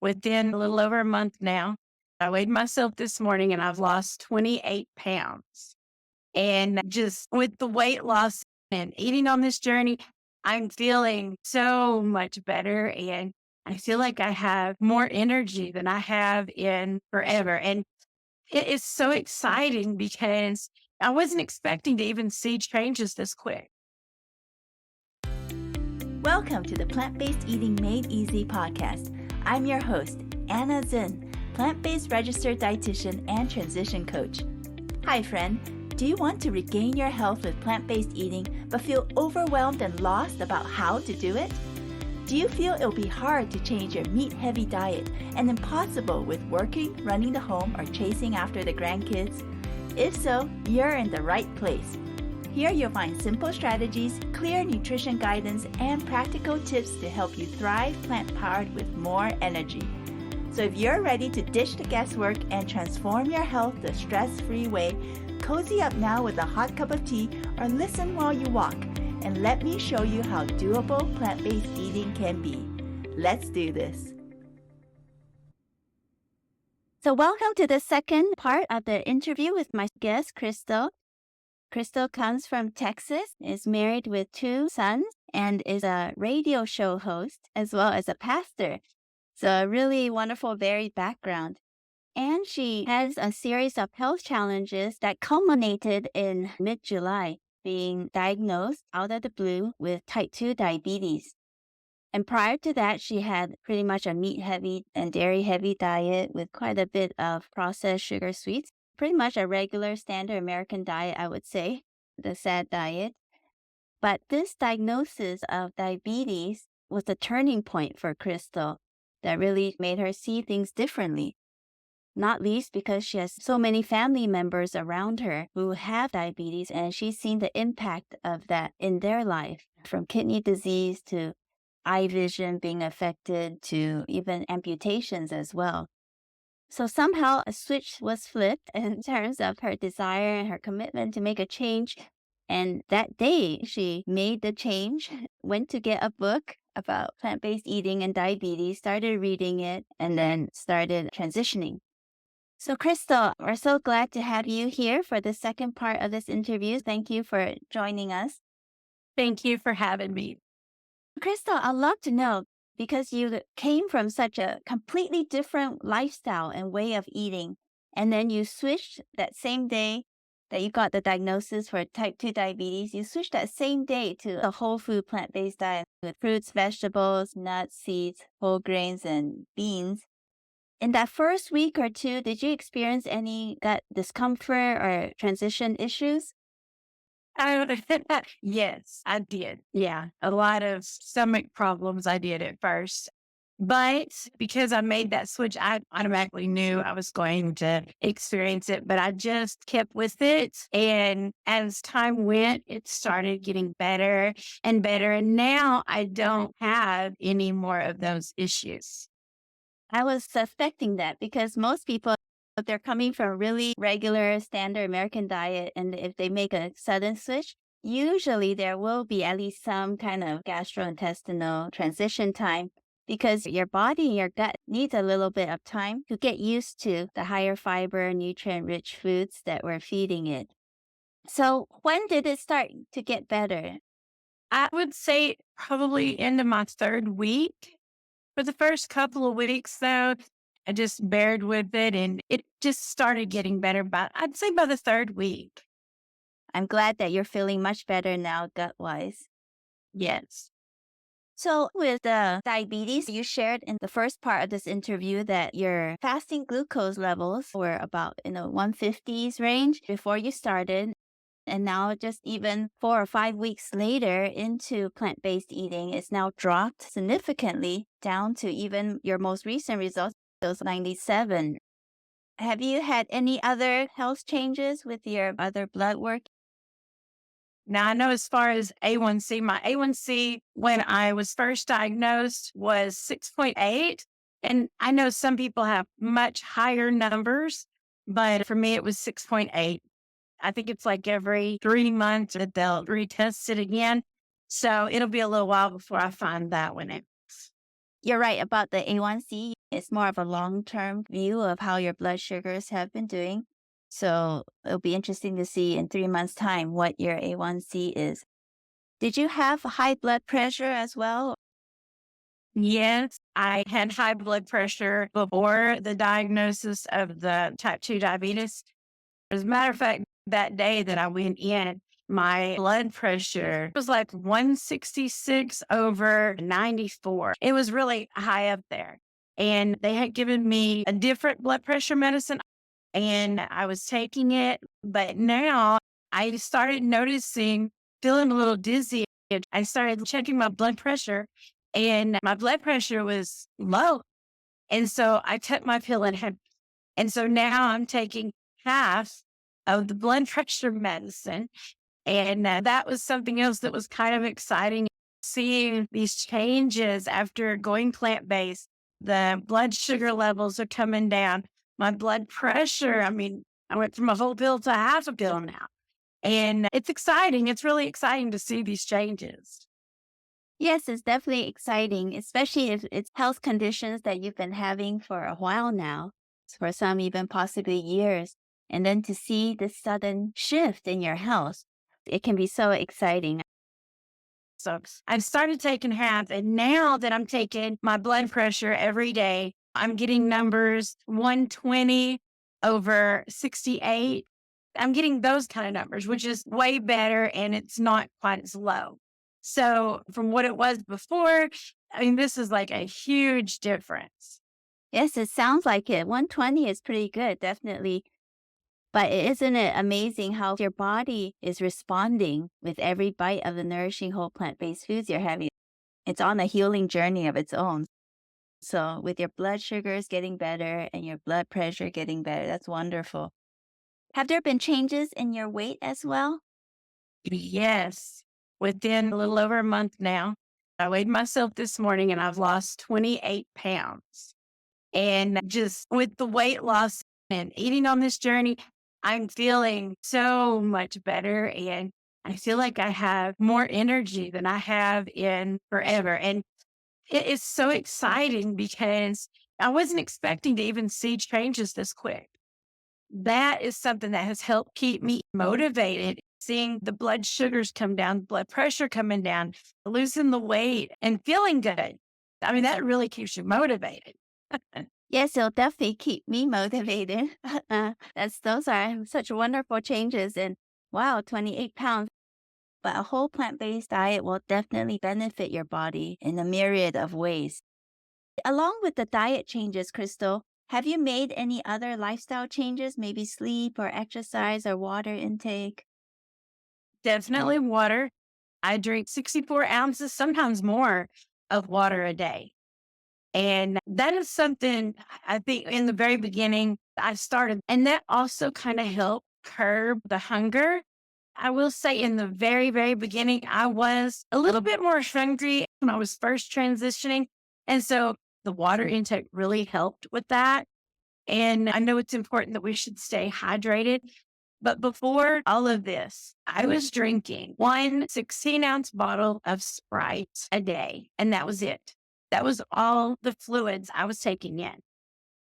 within a little over a month now. I weighed myself this morning and I've lost 28 pounds. And just with the weight loss and eating on this journey, I'm feeling so much better. And I feel like I have more energy than I have in forever. And it is so exciting because I wasn't expecting to even see changes this quick. Welcome to the Plant-Based Eating Made Easy podcast. I'm your host, Anna Zinn, plant-based registered dietitian and transition coach. Hi, friend. Do you want to regain your health with plant-based eating but feel overwhelmed and lost about how to do it? Do you feel it'll be hard to change your meat-heavy diet and impossible with working, running the home, or chasing after the grandkids? If so, you're in the right place. Here you'll find simple strategies, clear nutrition guidance, and practical tips to help you thrive plant-powered with more energy. So if you're ready to ditch the guesswork and transform your health the stress-free way, cozy up now with a hot cup of tea or listen while you walk, and let me show you how doable plant-based eating can be. Let's do this. So welcome to the second part of the interview with my guest, Chrystal. Chrystal comes from Texas, is married with 2 sons, and is a radio show host as well as a pastor. So a really wonderful, varied background. And she has a series of health challenges that culminated in mid-July, being diagnosed out of the blue with type 2 diabetes. And prior to that, she had pretty much a meat-heavy and dairy-heavy diet with quite a bit of processed sugar sweets. Pretty much a regular standard American diet, I would say, the SAD diet. But this diagnosis of diabetes was a turning point for Chrystal that really made her see things differently. Not least because she has so many family members around her who have diabetes, and she's seen the impact of that in their life, from kidney disease to eye vision being affected to even amputations as well. So somehow a switch was flipped in terms of her desire and her commitment to make a change. And that day she made the change, went to get a book about plant-based eating and diabetes, started reading it, and then started transitioning. So Chrystal, we're so glad to have you here for the second part of this interview. Thank you for joining us. Thank you for having me. Chrystal, I'd love to know, because you came from such a completely different lifestyle and way of eating, and then you switched that same day that you got the diagnosis for type 2 diabetes, you switched that same day to a whole food plant-based diet with fruits, vegetables, nuts, seeds, whole grains, and beans. In that first week or two, did you experience any gut discomfort or transition issues? Yes, I did. Yeah, a lot of stomach problems I did at first. But because I made that switch, I automatically knew I was going to experience it, but I just kept with it. And as time went, it started getting better and better. And now I don't have any more of those issues. I was suspecting that because most people, if they're coming from a really regular standard American diet, and if they make a sudden switch, usually there will be at least some kind of gastrointestinal transition time because your body and your gut needs a little bit of time to get used to the higher fiber, nutrient-rich foods that we're feeding it. So when did it start to get better? I would say probably into my 3rd week. For the first couple of weeks, though, I just bared with it and it just started getting better. But I'd say by the 3rd week. I'm glad that you're feeling much better now gut-wise. Yes. So with the diabetes, you shared in the first part of this interview that your fasting glucose levels were about in the 150s range before you started. And now just even 4 or 5 weeks later into plant-based eating, it's now dropped significantly down to even your most recent results, those 97. Have you had any other health changes with your other blood work? Now, I know as far as A1C, my A1C when I was first diagnosed was 6.8. And I know some people have much higher numbers, but for me, it was 6.8. I think it's like every 3 months that they'll retest it again. So it'll be a little while before I find that one. You're right about the A1C. It's more of a long-term view of how your blood sugars have been doing. So it'll be interesting to see in 3 months' time what your A1C is. Did you have high blood pressure as well? Yes, I had high blood pressure before the diagnosis of the type 2 diabetes. As a matter of fact, that day that I went in, my blood pressure was like 166 over 94. It was really high up there. And they had given me a different blood pressure medicine and I was taking it. But now I started noticing, feeling a little dizzy. And I started checking my blood pressure and my blood pressure was low. And so I took my pill and so now I'm taking half of the blood pressure medicine. And that was something else that was kind of exciting. Seeing these changes after going plant based, the blood sugar levels are coming down. My blood pressure, I mean, I went from a whole pill to half a pill now. And it's exciting. It's really exciting to see these changes. Yes, it's definitely exciting, especially if it's health conditions that you've been having for a while now, for some even possibly years. And then to see this sudden shift in your health, it can be so exciting. So I've started taking half, and now that I'm taking my blood pressure every day, I'm getting numbers 120 over 68. I'm getting those kind of numbers, which is way better and it's not quite as low. So from what it was before, I mean, this is like a huge difference. Yes, it sounds like it. 120 is pretty good, definitely. But isn't it amazing how your body is responding with every bite of the nourishing whole plant-based foods you're having? It's on a healing journey of its own. So with your blood sugars getting better and your blood pressure getting better, that's wonderful. Have there been changes in your weight as well? Yes. Within a little over a month now, I weighed myself this morning and I've lost 28 pounds. And just with the weight loss and eating on this journey, I'm feeling so much better. And I feel like I have more energy than I have in forever. And it is so exciting because I wasn't expecting to even see changes this quick. That is something that has helped keep me motivated. Seeing the blood sugars come down, blood pressure coming down, losing the weight and feeling good. I mean, that really keeps you motivated. Yes, it'll definitely keep me motivated. Those are such wonderful changes. And wow, 28 pounds. But a whole plant-based diet will definitely benefit your body in a myriad of ways. Along with the diet changes, Crystal, have you made any other lifestyle changes, maybe sleep or exercise or water intake? Definitely water. I drink 64 ounces, sometimes more, of water a day. And that is something I think in the very beginning I started, and that also kind of helped curb the hunger. I will say in the very, very beginning, I was a little bit more hungry when I was first transitioning. And so the water intake really helped with that. And I know it's important that we should stay hydrated. But before all of this, I was drinking one 16-ounce bottle of Sprite a day, and that was it. That was all the fluids I was taking in.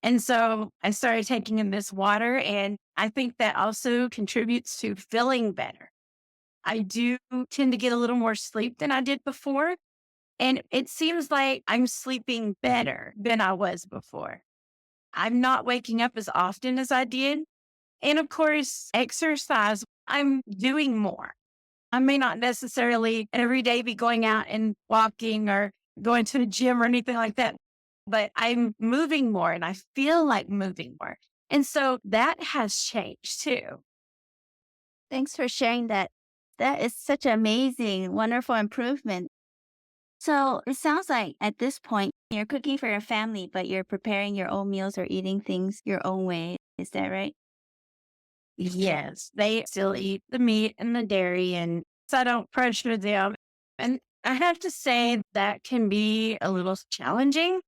And so I started taking in this water, and I think that also contributes to feeling better. I do tend to get a little more sleep than I did before. And it seems like I'm sleeping better than I was before. I'm not waking up as often as I did. And of course, exercise, I'm doing more. I may not necessarily every day be going out and walking or going to the gym or anything like that, but I'm moving more and I feel like moving more. And so that has changed too. Thanks for sharing that. That is such an amazing, wonderful improvement. So it sounds like at this point, you're cooking for your family, but you're preparing your own meals or eating things your own way. Is that right? Yes, they still eat the meat and the dairy, and so I don't pressure them. And I have to say that can be a little challenging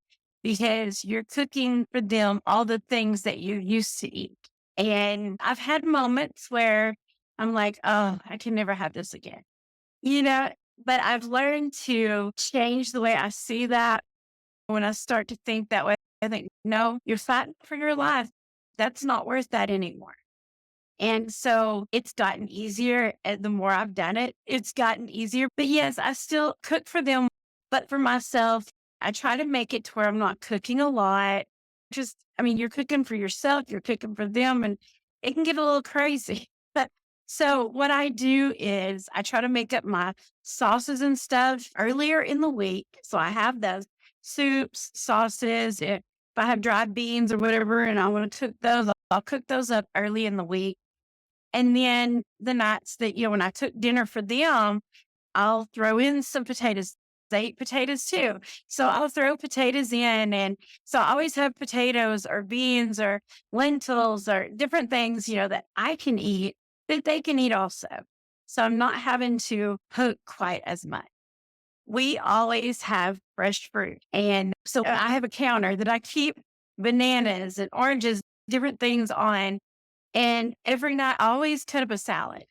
because you're cooking for them all the things that you used to eat. And I've had moments where I'm like, oh, I can never have this again, you know, but I've learned to change the way I see that when I start to think that way. I think, no, you're fighting for your life. That's not worth that anymore. And so it's gotten easier. And the more I've done it, it's gotten easier. But yes, I still cook for them, but for myself, I try to make it to where I'm not cooking a lot. You're cooking for yourself, you're cooking for them, and it can get a little crazy. But so what I do is I try to make up my sauces and stuff earlier in the week. So I have those soups, sauces. If I have dried beans or whatever, and I want to cook those, I'll cook those up early in the week. And then the nights that, when I cook dinner for them, I'll throw in some potatoes. They eat potatoes too. So I'll throw potatoes in. And so I always have potatoes or beans or lentils or different things, that I can eat that they can eat also. So I'm not having to cook quite as much. We always have fresh fruit. And so I have a counter that I keep bananas and oranges, different things on. And every night I always cut up a salad.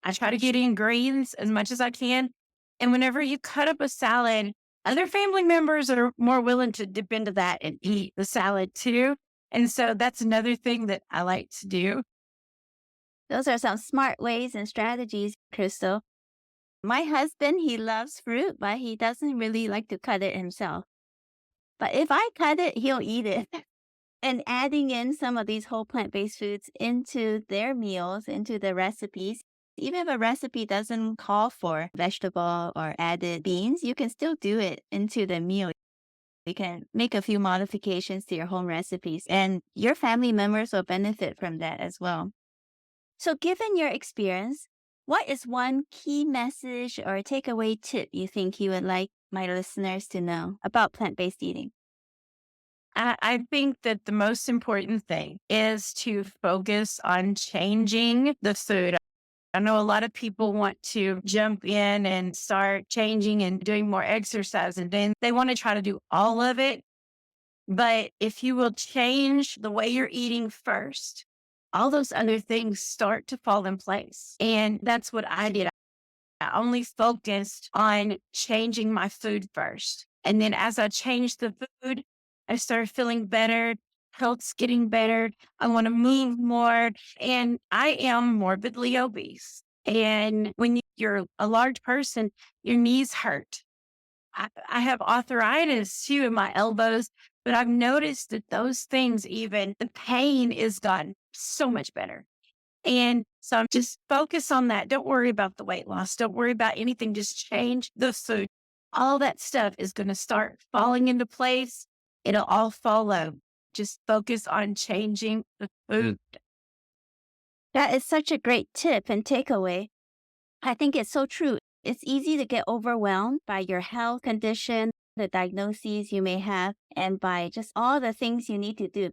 I try to get in greens as much as I can. And whenever you cut up a salad, other family members are more willing to dip into that and eat the salad too. And so that's another thing that I like to do. Those are some smart ways and strategies, Chrystal. My husband, he loves fruit, but he doesn't really like to cut it himself. But if I cut it, he'll eat it. And adding in some of these whole plant-based foods into their meals, into the recipes, even if a recipe doesn't call for vegetable or added beans, you can still do it into the meal. You can make a few modifications to your home recipes, and your family members will benefit from that as well. So, given your experience, what is one key message or takeaway tip you think you would like my listeners to know about plant-based eating? I think that the most important thing is to focus on changing the food. I know a lot of people want to jump in and start changing and doing more exercise, and then they want to try to do all of it. But if you will change the way you're eating first, all those other things start to fall in place. And that's what I did. I only focused on changing my food first. And then as I changed the food, I started feeling better. Health's getting better. I want to move more. And I am morbidly obese. And when you're a large person, your knees hurt. I have arthritis too in my elbows, but I've noticed that those things, even the pain is gotten so much better. And so just focus on that. Don't worry about the weight loss. Don't worry about anything. Just change the food. All that stuff is going to start falling into place. It'll all follow. Just focus on changing the food. That is such a great tip and takeaway. I think it's so true. It's easy to get overwhelmed by your health condition, the diagnoses you may have, and by just all the things you need to do.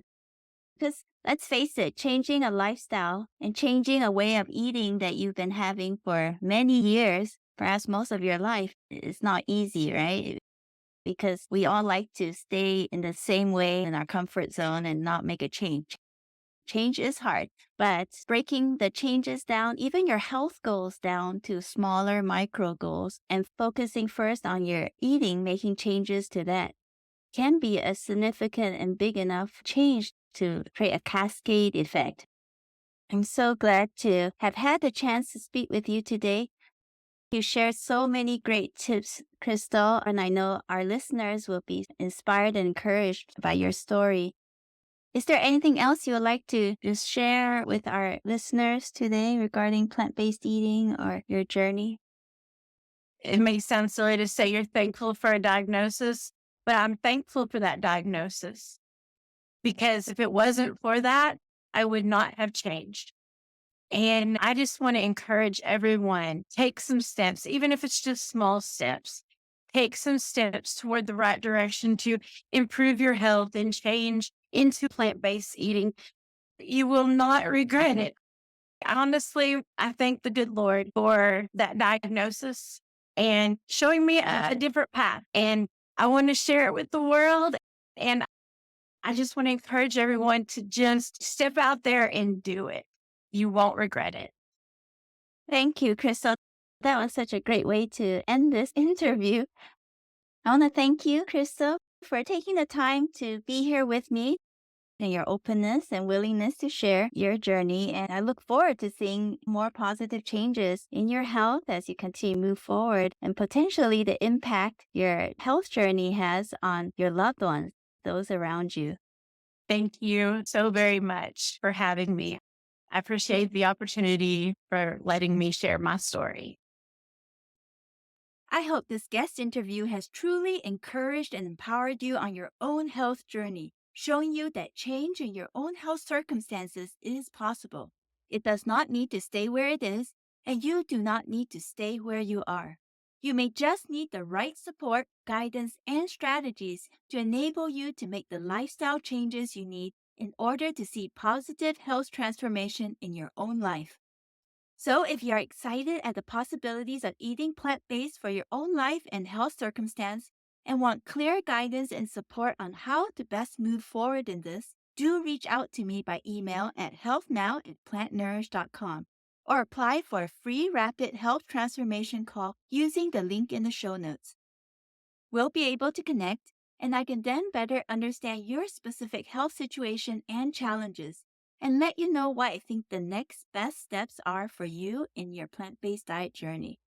Because let's face it, changing a lifestyle and changing a way of eating that you've been having for many years, perhaps most of your life, is not easy, right? Because we all like to stay in the same way in our comfort zone and not make a change. Change is hard, but breaking the changes down, even your health goals down to smaller micro goals and focusing first on your eating, making changes to that can be a significant and big enough change to create a cascade effect. I'm so glad to have had the chance to speak with you today. You shared so many great tips, Chrystal, and I know our listeners will be inspired and encouraged by your story. Is there anything else you would like to just share with our listeners today regarding plant-based eating or your journey? It may sound silly to say you're thankful for a diagnosis, but I'm thankful for that diagnosis. Because if it wasn't for that, I would not have changed. And I just want to encourage everyone, take some steps, even if it's just small steps. Take some steps toward the right direction to improve your health and change into plant-based eating. You will not regret it. Honestly, I thank the good Lord for that diagnosis and showing me a different path. And I want to share it with the world. And I just want to encourage everyone to just step out there and do it. You won't regret it. Thank you, Chrystal. That was such a great way to end this interview. I want to thank you, Chrystal, for taking the time to be here with me and your openness and willingness to share your journey. And I look forward to seeing more positive changes in your health as you continue to move forward and potentially the impact your health journey has on your loved ones, those around you. Thank you so very much for having me. I appreciate the opportunity for letting me share my story. I hope this guest interview has truly encouraged and empowered you on your own health journey, showing you that change in your own health circumstances is possible. It does not need to stay where it is, and you do not need to stay where you are. You may just need the right support, guidance, and strategies to enable you to make the lifestyle changes you need in order to see positive health transformation in your own life. So, if you're excited at the possibilities of eating plant-based for your own life and health circumstance and want clear guidance and support on how to best move forward in this, do reach out to me by email at healthnow@plantnourish.com or apply for a free rapid health transformation call using the link in the show notes. We'll be able to connect, and I can then better understand your specific health situation and challenges and let you know what I think the next best steps are for you in your plant-based diet journey.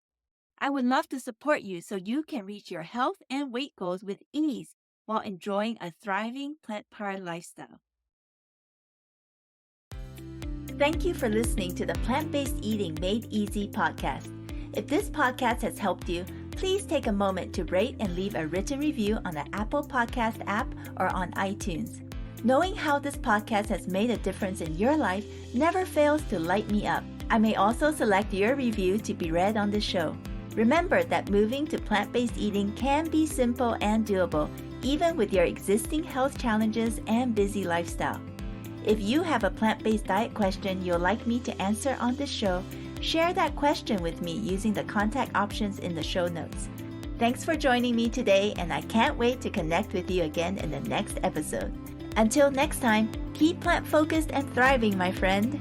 I would love to support you so you can reach your health and weight goals with ease while enjoying a thriving plant-powered lifestyle. Thank you for listening to the Plant-Based Eating Made Easy podcast. If this podcast has helped you, please take a moment to rate and leave a written review on the Apple Podcast app or on iTunes. Knowing how this podcast has made a difference in your life never fails to light me up. I may also select your review to be read on the show. Remember that moving to plant-based eating can be simple and doable, even with your existing health challenges and busy lifestyle. If you have a plant-based diet question you'd like me to answer on the show, share that question with me using the contact options in the show notes. Thanks for joining me today, and I can't wait to connect with you again in the next episode. Until next time, keep plant-focused and thriving, my friend.